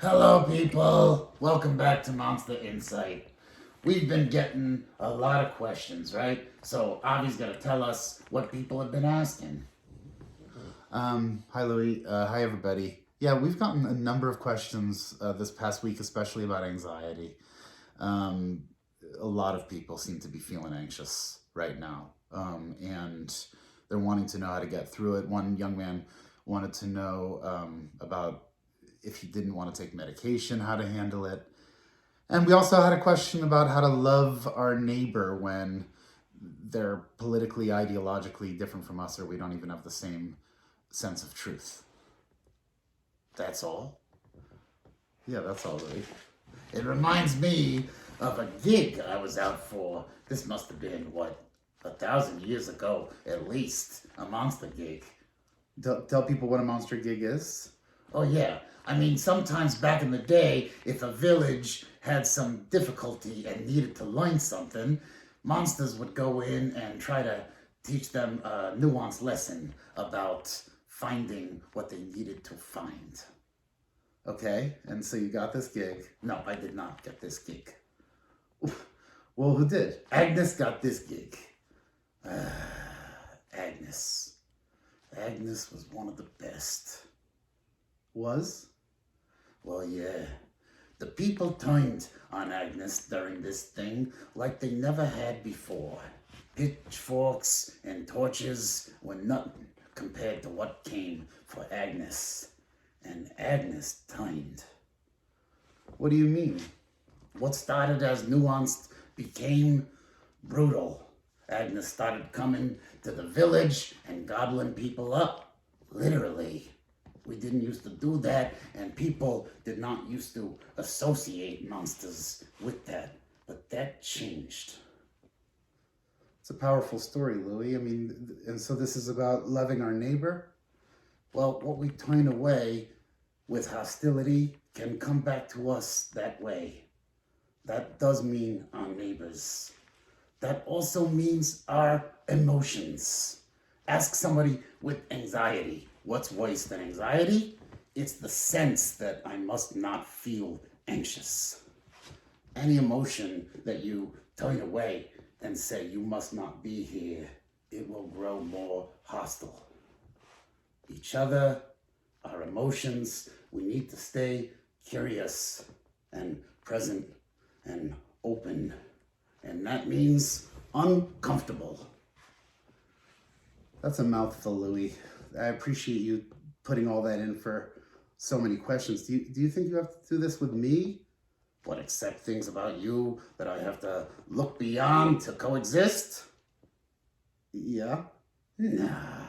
Hello, people. Welcome back to Monster Insight. We've been getting a lot of questions, right? So Avi's gonna tell us what people have been asking. Hi, Louis. Hi, everybody. Yeah, we've gotten a number of questions this past week, especially about anxiety. Um, a lot of people seem to be feeling anxious right now, and they're wanting to know how to get through it. One young man wanted to know about if he didn't want to take medication, how to handle it. And we also had a question about how to love our neighbor when they're politically, ideologically different from us, or we don't even have the same sense of truth. That's all. Yeah, that's all right. It reminds me of a gig I was out for. This must have been, 1,000 years ago, at least. A monster gig. Tell people what a monster gig is. Oh, yeah. I mean, sometimes back in the day, if a village had some difficulty and needed to learn something, monsters would go in and try to teach them a nuanced lesson about finding what they needed to find. Okay, and so you got this gig. No, I did not get this gig. Well, who did? Agnes got this gig. Agnes. Agnes was one of the best. Was? Well, yeah. The people turned on Agnes during this thing like they never had before. Pitchforks and torches were nothing compared to what came for Agnes. And Agnes turned. What do you mean? What started as nuanced became brutal. Agnes started coming to the village and gobbling people up. Literally. We didn't used to do that, and people did not used to associate monsters with that. But that changed. It's a powerful story, Louis. I mean, and so this is about loving our neighbor? Well, what we turn away with hostility can come back to us that way. That does mean our neighbors. That also means our emotions. Ask somebody with anxiety. What's worse than anxiety? It's the sense that I must not feel anxious. Any emotion that you turn away and say you must not be here, it will grow more hostile. Each other, our emotions, we need to stay curious and present and open. And that means uncomfortable. That's a mouthful, Louis. I appreciate you putting all that in for so many questions. Do you think you have to do this with me? What, accept things about you that I have to look beyond to coexist? Yeah. Nah.